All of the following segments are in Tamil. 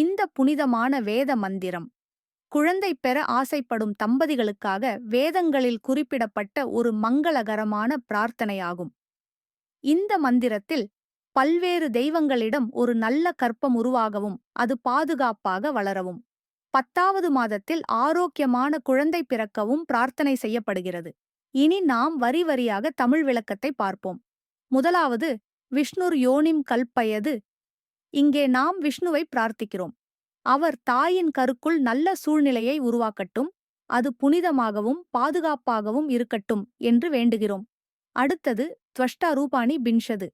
இந்த புனிதமான வேத மந்திரம் குழந்தை பெற ஆசைப்படும் தம்பதிகளுக்காக வேதங்களில் குறிப்பிடப்பட்ட ஒரு மங்களகரமான பிரார்த்தனையாகும். இந்த மந்திரத்தில் பல்வேறு தெய்வங்களிடம் ஒரு நல்ல கற்பம் உருவாகவும் அது பாதுகாப்பாக வளரவும் 10வது மாதத்தில் ஆரோக்கியமான குழந்தை பிறக்கவும் பிரார்த்தனை செய்யப்படுகிறது. இனி நாம் வரி வரியாக தமிழ் விளக்கத்தை பார்ப்போம். முதலாவது, விஷ்ணுர் யோனிம் கல்பயது. இங்கே நாம் விஷ்ணுவை பிரார்த்திக்கிறோம். அவர் தாயின் கருக்குள் நல்ல சூழ்நிலையை உருவாக்கட்டும், அது புனிதமாகவும் பாதுகாப்பாகவும் இருக்கட்டும் என்று வேண்டுகிறோம். அடுத்தது, த்வஷ்டா ரூபாணி பின்ஷது.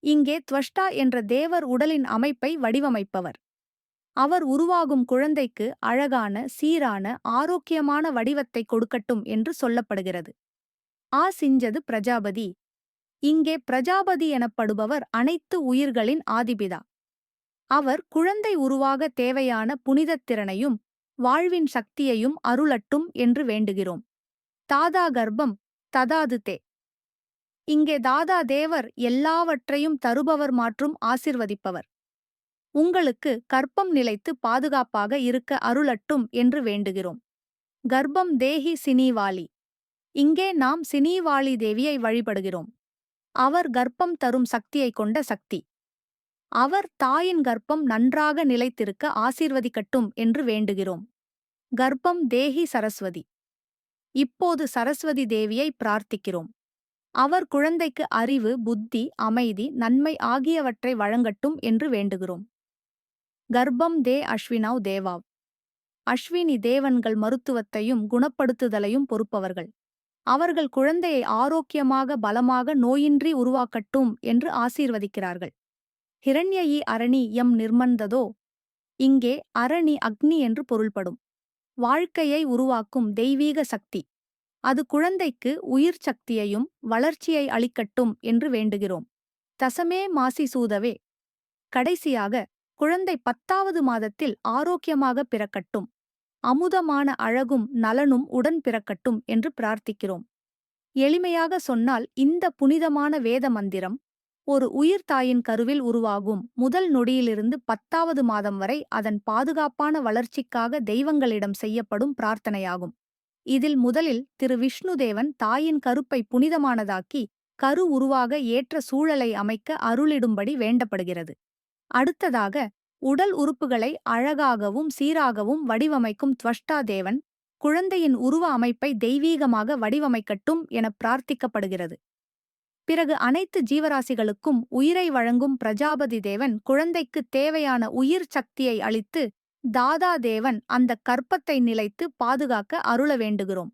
இங்கே த்வஷ்டா என்ற தேவர் உடலின் அமைப்பை வடிவமைப்பவர். அவர் உருவாகும் குழந்தைக்கு அழகான, சீரான, ஆரோக்கியமான வடிவத்தை கொடுக்கட்டும் என்று சொல்லப்படுகிறது. சிஞ்சது பிரஜாபதி. இங்கே பிரஜாபதி எனப்படுபவர் அனைத்து உயிர்களின் ஆதிபிதா. அவர் குழந்தை உருவாக தேவையான புனிதத்திறனையும் வாழ்வின் சக்தியையும் அருளட்டும் என்று வேண்டுகிறோம். தாதா கர்ப்பம் ததாதுதே. இங்கே தாதா தேவர் எல்லாவற்றையும் தருபவர் மற்றும் ஆசிர்வதிப்பவர். உங்களுக்கு கர்ப்பம் நிலைத்து பாதுகாப்பாக இருக்க அருளட்டும் என்று வேண்டுகிறோம். கர்ப்பம் தேஹி சினீவாலி. இங்கே நாம் சினீவாலி தேவியை வழிபடுகிறோம். அவர் கர்ப்பம் தரும் சக்தியை கொண்ட சக்தி. அவர் தாயின் கர்ப்பம் நன்றாக நிலைத்திருக்க ஆசீர்வதிக்கட்டும் என்று வேண்டுகிறோம். கர்ப்பம் தேஹி சரஸ்வதி. இப்போது சரஸ்வதி தேவியை பிரார்த்திக்கிறோம். அவர் குழந்தைக்கு அறிவு, புத்தி, அமைதி, நன்மை ஆகியவற்றை வழங்கட்டும் என்று வேண்டுகிறோம். கர்ப்பம் தே அஸ்வினவ் தேவாவ். அஸ்வினி தேவன்கள் மருத்துவத்தையும் குணப்படுத்துதலையும் பொறுப்பவர்கள். அவர்கள் குழந்தையை ஆரோக்கியமாக, பலமாக, நோயின்றி உருவாக்கட்டும் என்று ஆசீர்வதிக்கிறார்கள். ஹிரண்யயி அரணி எம் நிர்மந்ததோ. இங்கே அரணி அக்னி என்று பொருள்படும். வாழ்க்கையை உருவாக்கும் தெய்வீக சக்தி. அது குழந்தைக்கு உயிர் சக்தியையும் வளர்ச்சியை அளிக்கட்டும் என்று வேண்டுகிறோம். தசமே மாசி சூதவே. கடைசியாக, குழந்தை 10வது மாதத்தில் ஆரோக்கியமாக பிறக்கட்டும், அமுதமான அழகும் நலனும் உடன் பிறக்கட்டும் என்று பிரார்த்திக்கிறோம். எளிமையாக சொன்னால், இந்த புனிதமான வேத மந்திரம் ஒரு உயிர் தாயின் கருவில் உருவாகும் முதல் நொடியிலிருந்து 10வது மாதம் வரை அதன் பாதுகாப்பான வளர்ச்சிக்காக தெய்வங்களிடம் செய்யப்படும் பிரார்த்தனையாகும். இதில் முதலில் திரு விஷ்ணுதேவன் தாயின் கருப்பை புனிதமானதாக்கி கரு உருவாக ஏற்ற சூழலை அமைக்க அருளிடும்படி வேண்டப்படுகிறது. அடுத்ததாக, உடல் உறுப்புகளை அழகாகவும் சீராகவும் வடிவமைக்கும் த்வஷ்டா தேவன் குழந்தையின் உருவ அமைப்பை தெய்வீகமாக வடிவமைக்கட்டும் என பிரார்த்திக்கப்படுகிறது. பிறகு அனைத்து ஜீவராசிகளுக்கும் உயிரை வழங்கும் பிரஜாபதி தேவன் குழந்தைக்கு தேவையான உயிர் சக்தியை அளித்து தாதா தேவன் அந்த கற்பத்தை நிலைத்து பாதுகாக்க அருள வேண்டுகிறோம்.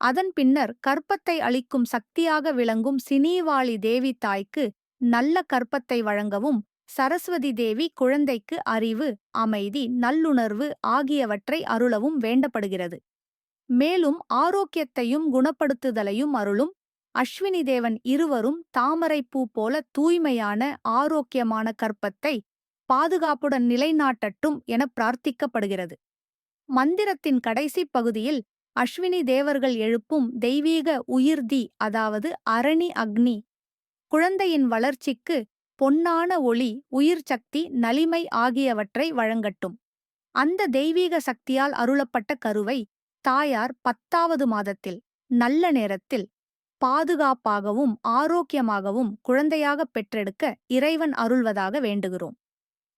அதன் பின்னர் கற்பத்தை அளிக்கும் சக்தியாக விளங்கும் சினீவாளி தேவி தாய்க்கு நல்ல கற்பத்தை வழங்கவும் சரஸ்வதி தேவி குழந்தைக்கு அறிவு, அமைதி, நல்லுணர்வு ஆகியவற்றை அருளவும் வேண்டப்படுகிறது. மேலும் ஆரோக்கியத்தையும் குணப்படுத்துதலையும் அருளும் அஸ்வினி தேவன் இருவரும் தாமரைப்பூ போல தூய்மையான, ஆரோக்கியமான கற்பத்தை பாதுகாப்புடன் நிலைநாட்டட்டும் என பிரார்த்திக்கப்படுகிறது. மந்திரத்தின் கடைசி பகுதியில் அஸ்வினி தேவர்கள் எழுப்பும் தெய்வீக உயிர்தி, அதாவது அரணி அக்னி, குழந்தையின் வளர்ச்சிக்கு பொன்னான ஒளி, உயிர் சக்தி, நலிமை ஆகியவற்றை வழங்கட்டும். அந்த தெய்வீக சக்தியால் அருளப்பட்ட கருவை தாயார் 10வது மாதத்தில் நல்ல நேரத்தில் பாதுகாப்பாகவும் ஆரோக்கியமாகவும் குழந்தையாக பெற்றெடுக்க இறைவன் அருள்வதாக வேண்டுகிறோம்.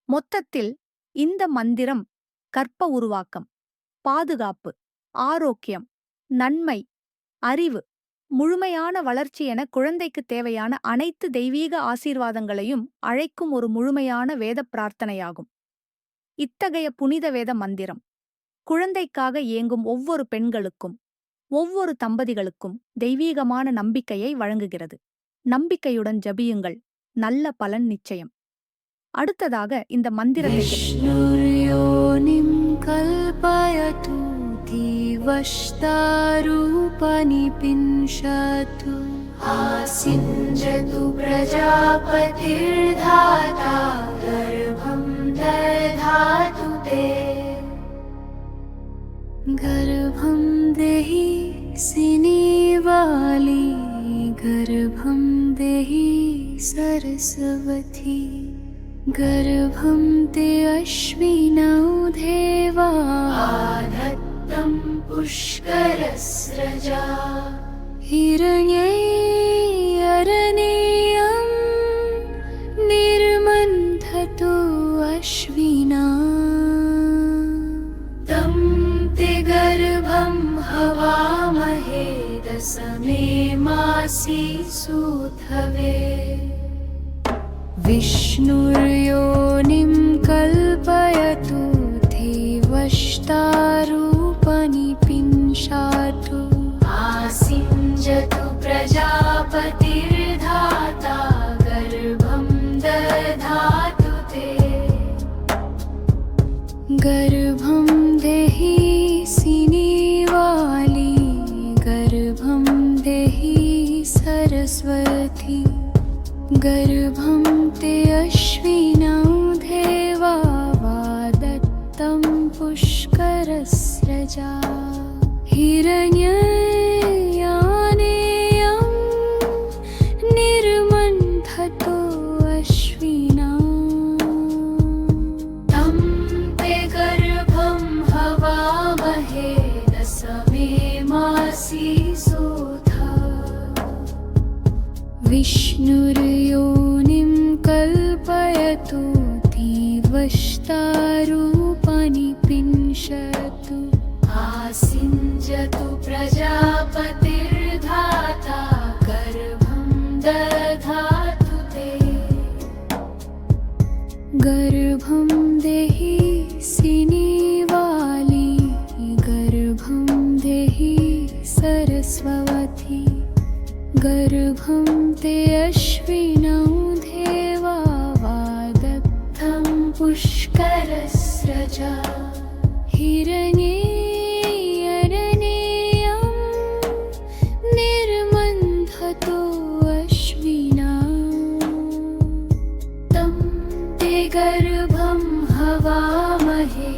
மொத்தத்தில் இந்த மந்திரம் கற்ப உருவாக்கம், பாதுகாப்பு, ஆரோக்கியம், நன்மை, அறிவு, முழுமையான வளர்ச்சி என குழந்தைக்கு தேவையான அனைத்து தெய்வீக ஆசீர்வாதங்களையும் அழைக்கும் ஒரு முழுமையான வேத பிரார்த்தனையாகும். இத்தகைய புனித வேத மந்திரம் குழந்தைக்காக ஏங்கும் ஒவ்வொரு பெண்களுக்கும், ஒவ்வொரு தம்பதிகளுக்கும் தெய்வீகமான நம்பிக்கையை வழங்குகிறது. நம்பிக்கையுடன் ஜபியுங்கள், நல்ல பலன் நிச்சயம். அடுத்ததாக இந்த மந்திரத்தை விஷ்ணுர்யோனிம் கல்பயது தீவஷ்டாரூபணி பின்ஷது ஆசிஞ்சது பிரஜாபதிர்தாதா கர்ப்பம் ததாது தே கர்ப்பம் தேஹி சினீவாலி கர்ப்பம் தேஹி சரஸ்வதி गर्भं ते अश्विनौ देवा आधत्तं पुष्करस्रजा हिरण्यैरनेयं निर्मन्थतो अश्विना तं ते गर्भं हवामहे दशमे मासि सूथवे विष्णुर्योनिं कल्पयतु देवष्टारूपणि पिंशातु आसिञ्जतु प्रजापतिर्धाता गर्भं दधातु ते गर्भं देहि सिनीवाली गर्भं देहि सरस्वती गर्भं ते अश्विनौ देवा वादत्तं पुष्करस्रजा हिरण्ययानेयं निर्मन्थतो अश्विना तं ते गर्भं हवामहे दशमे मासि सूथा विष्णुर्योनिं कल्पयतु देवष्टारूपणि पिंशतु आसिञ्जतु प्रजापतिर्धाता गर्भं दधातु ते गर्भं देहि सिनीवाली गर्भं देहि सरस्वती गर्भं ते अश्विनौ देवा वादत्तं पुष्करस्रजा हिरण्यैरनेयं निर्मन्थतो अश्विना तं ते गर्भं हवामहे